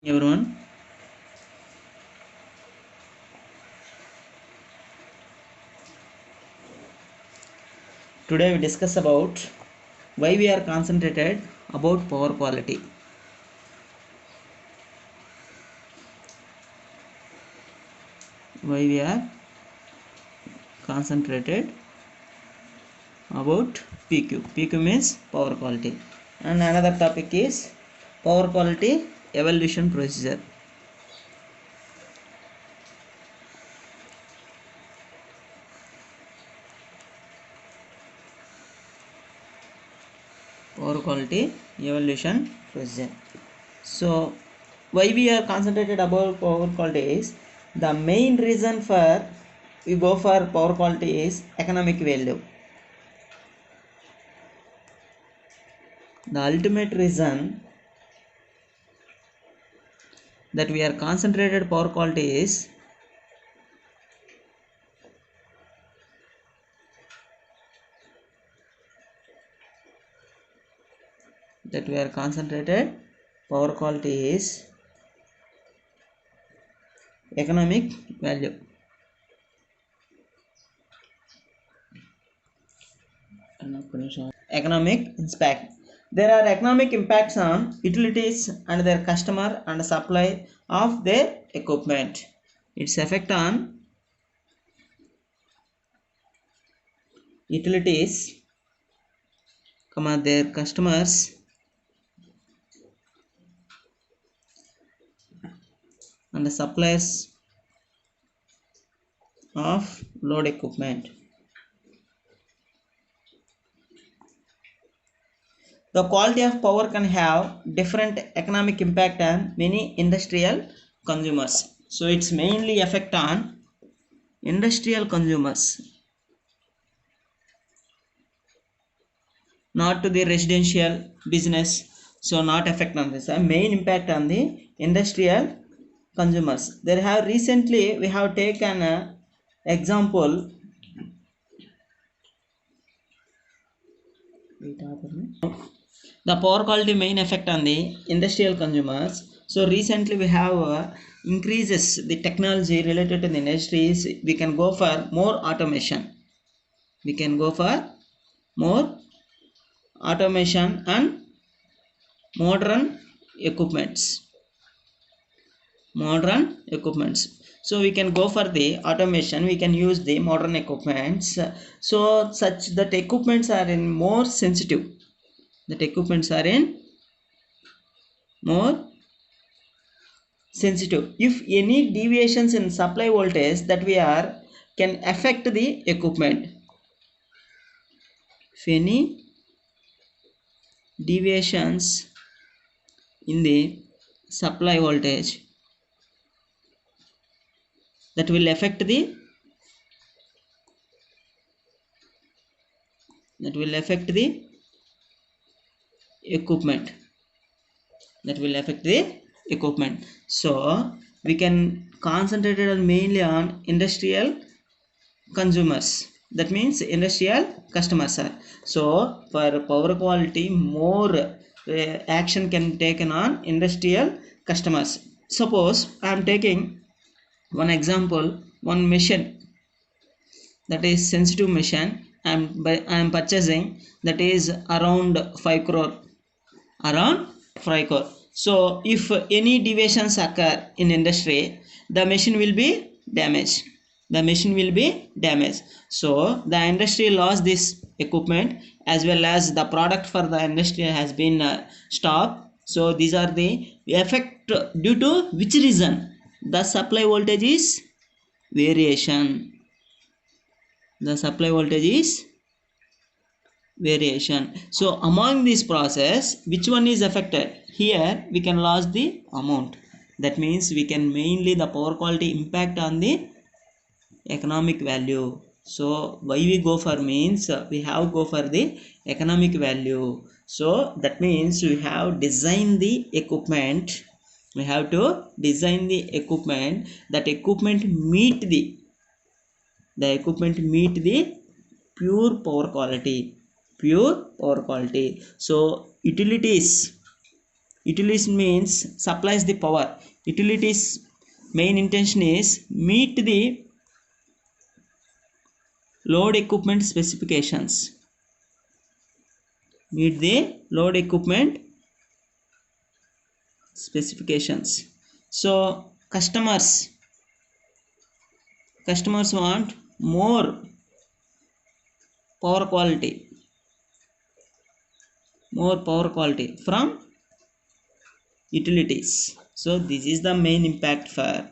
Everyone, today we discuss about why we are concentrated about power quality. Why we are concentrated about PQ. PQ means power quality. And another topic is power quality evaluation procedure. Power quality evaluation procedure. So why we are concentrated about power quality is the main reason for we go for power quality is economic value. The ultimate reason that we are concentrated power quality is that we are concentrated power quality is economic value. Economic impact. There are economic impacts on utilities and their customer and supply of their equipment. Its effect on utilities, their customers and the suppliers of load equipment. The quality of power can have different economic impact on many industrial consumers. So it's mainly effect on industrial consumers, not to the residential business. So not effect on this. Main impact on the industrial consumers. There have recently we have taken a example. The power quality main effect on the industrial consumers. So recently we have increases the technology related to the industries. We can go for more automation. We can go for more automation and modern equipments. Modern equipments. So we can go for the automation. We can use the modern equipments. So such that equipments are in more sensitive. That equipments are in more sensitive. If any deviations in supply voltage that we are can affect the equipment. If any deviations in the supply voltage that will affect the equipment. So we can concentrate on mainly on industrial consumers. That means industrial customers are. So for power quality more action can taken on industrial customers. Suppose I am taking one example, one machine that is sensitive machine I am purchasing, that is around 5 crore. So if any deviations occur in industry, the machine will be damaged. So the industry lost this equipment as well as the product for the industry has been stopped. So these are the effect due to which reason? The supply voltage is variation. So among this process, which one is affected? Here we can lose the amount. That means we can mainly the power quality impact on the economic value. So why we go for means we have go for the economic value. So that means we have designed the equipment. We have to design the equipment. That equipment meet the pure power quality. So utilities Utilities means supplies the power. Utilities main intention is meet the load equipment specifications. Meet the load equipment specifications. So customers want more power quality from utilities. So this is the main impact for.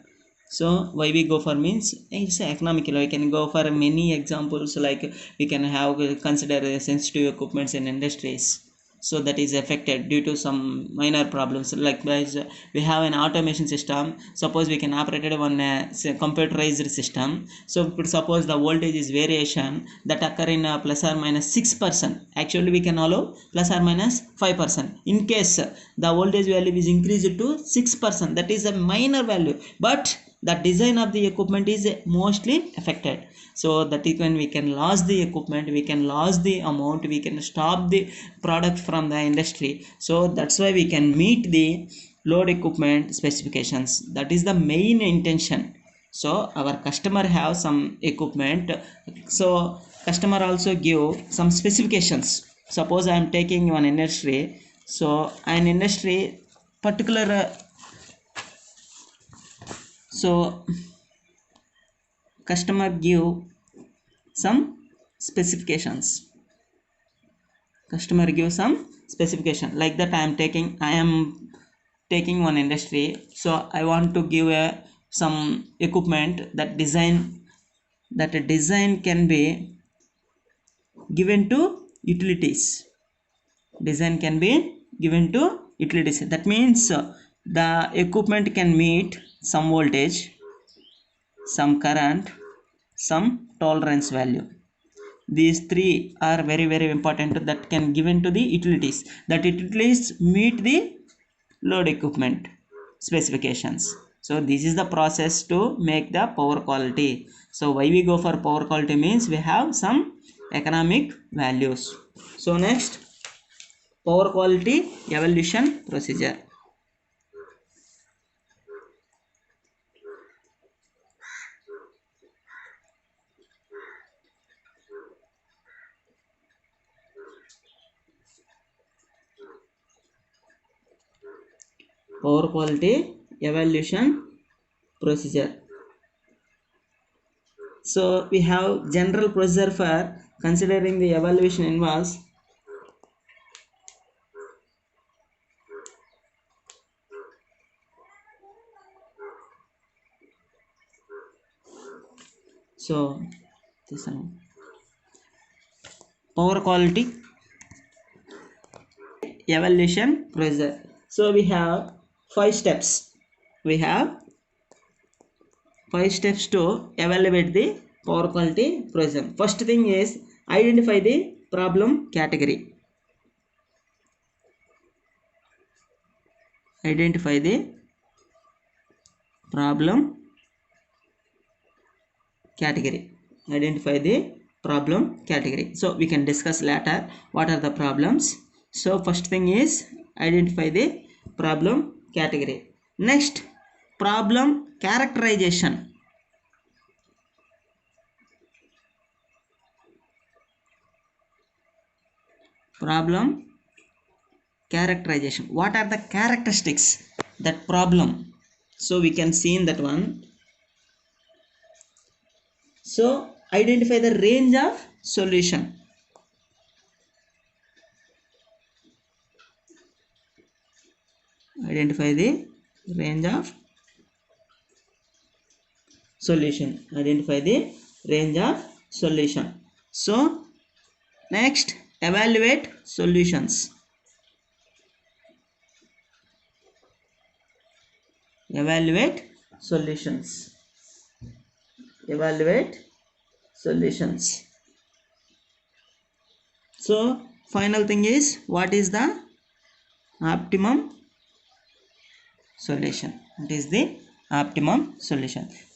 So why we go for means it's economical. We can go for many examples, like we can have consider sensitive equipments in industries, so that is affected due to some minor problems. Likewise, we have an automation system. Suppose we can operate one computerized system. So suppose the voltage is variation that occur in plus or minus 6%. Actually we can allow plus or minus 5%. In case the voltage value is increased to 6%, that is a minor value, but the design of the equipment is mostly affected. So that is when we can lose the equipment, we can lose the amount, we can stop the product from the industry. So that's why we can meet the load equipment specifications. That is the main intention. So our customer have some equipment, so customer also give some specifications. Suppose I am taking one industry. So an industry particular so customer give some specifications. Like that I am taking one industry. So I want to give some equipment that design can be given to utilities. That means the equipment can meet some voltage, some current, some tolerance value. These three are very very important, that can given to the utilities, that utilities meet the load equipment specifications. So this is the process to make the power quality. So why we go for power quality means we have some economic values. So next, power quality evaluation procedure. Power quality evaluation procedure. So we have general procedure for considering the evaluation involves so this one, power quality evaluation procedure. So we have 5 steps. To evaluate the power quality procedure. First thing is identify the problem category. Identify the problem category. So we can discuss later what are the problems. So first thing is identify the problem category. Next, problem characterization. What are the characteristics that problem? So we can see in that one. So identify the range of solution. Identify the range of solution. So next, evaluate solutions. So final thing is, what is the optimum solution?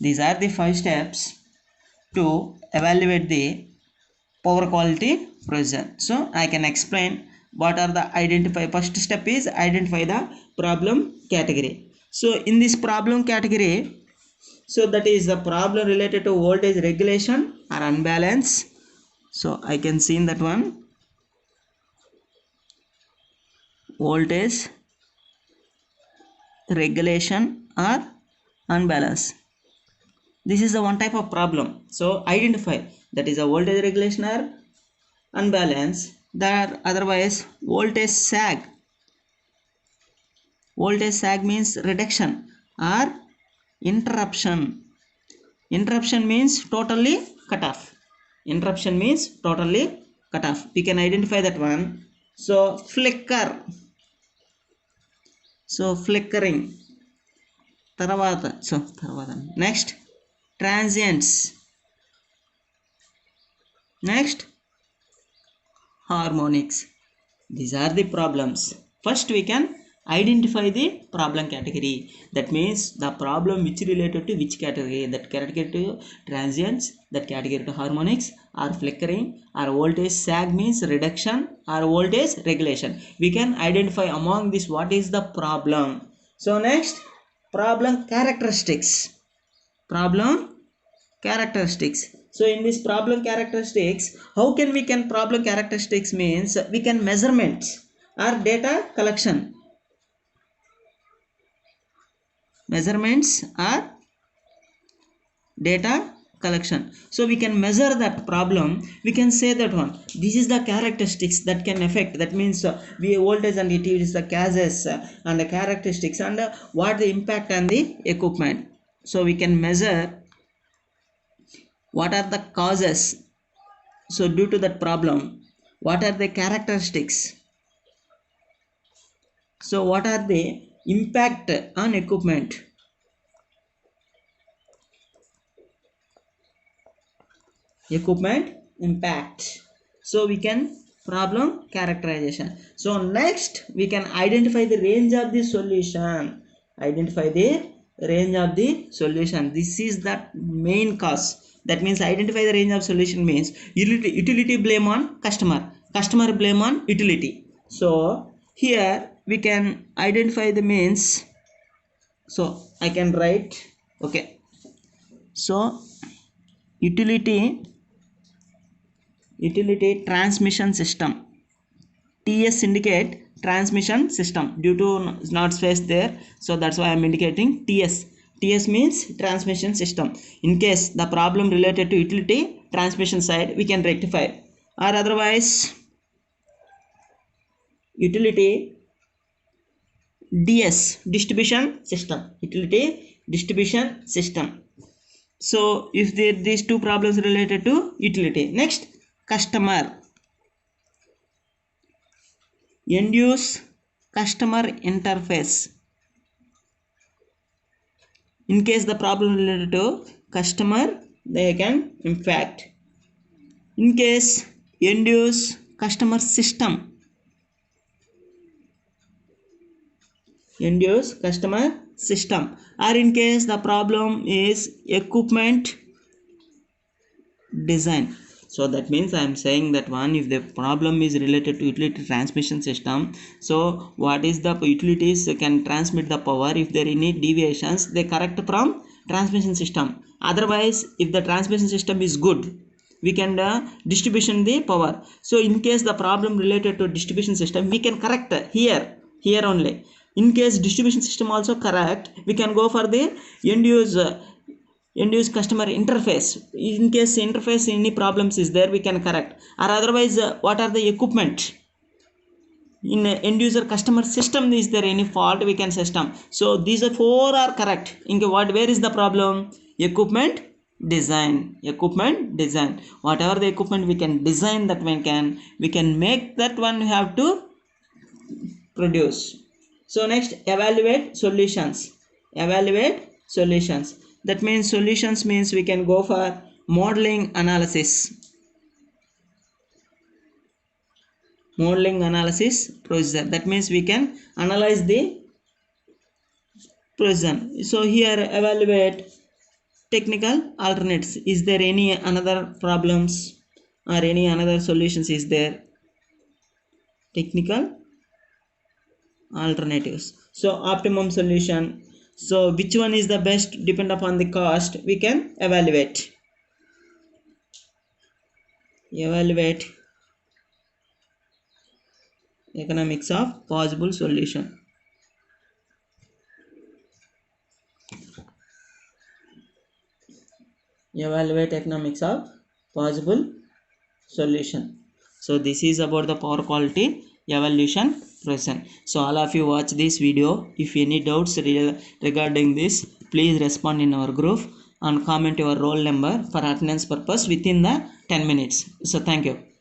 These are the 5 steps to evaluate the power quality procedure. So I can explain what are the identify, first step is identify the problem category. So in this problem category, so that is the problem related to voltage regulation or unbalance. So I can see in that one, voltage regulation or unbalance. This is the one type of problem. So identify, that is a voltage regulation or unbalance, that otherwise voltage sag means reduction or interruption. Interruption means totally cut off. Interruption means totally cut off. We can identify that one. So flicker, so flickering, తర్వాత next transients, next harmonics. These are the problems. First we can identify the problem category. That means the problem which related to which category, that category to transients, that category to harmonics or flickering, or voltage sag means reduction or voltage regulation. We can identify among this what is the problem. So next, problem characteristics. So in this problem characteristics, how can we can problem characteristics means we can measurements or data collection. Measurements or data collection. So we can measure that problem. We can say that one, this is the characteristics that can affect. That means we voltage and it is the causes and the characteristics and what the impact on the equipment. So we can measure what are the causes. So due to that problem, what are the characteristics. So what are the impact on equipment. Impact. So we can problem characterization. So next we can identify the range of the solution. This is the main cause. That means identify the range of solution means utility blame on customer blame on utility. So here we can identify the means. So I can write, okay, so utility transmission system, TS indicate transmission system due to not space there, so that's why I am indicating TS means transmission system. In case the problem related to utility transmission side, we can rectify, or otherwise utility DS distribution system. So if these two problems related to utility. Next, customer, end use customer interface. In case the problem related to customer, they can impact. In case end use customer system, or in case the problem is equipment design. So that means I am saying that one, if the problem is related to utility transmission system, so what is the utilities can transmit the power. If there are any deviations, they correct from transmission system. Otherwise, if the transmission system is good, we can distribution the power. So in case the problem related to distribution system, we can correct here only. In case distribution system also correct, we can go for the end use customer interface. In case interface any problems is there, we can correct, or otherwise what are the equipment in end user customer system, is there any fault, we can system. So these are four are correct. Where is the problem? Equipment design. Whatever the equipment we can design, that we can make that one, we have to produce. So next, evaluate solutions. That means solutions means we can go for modeling analysis procedure. That means we can analyze the procedure. So here evaluate technical alternatives. Is there any another problems or any another solutions is there? technical alternatives. So optimum solution, so which one is the best depend upon the cost, we can evaluate economics of possible solution. Evaluate economics of possible solution. So this is about the power quality evaluation process. So all of you watch this video. If any doubts regarding this, please respond in our group and comment your roll number for attendance purpose within the 10 minutes. So thank you.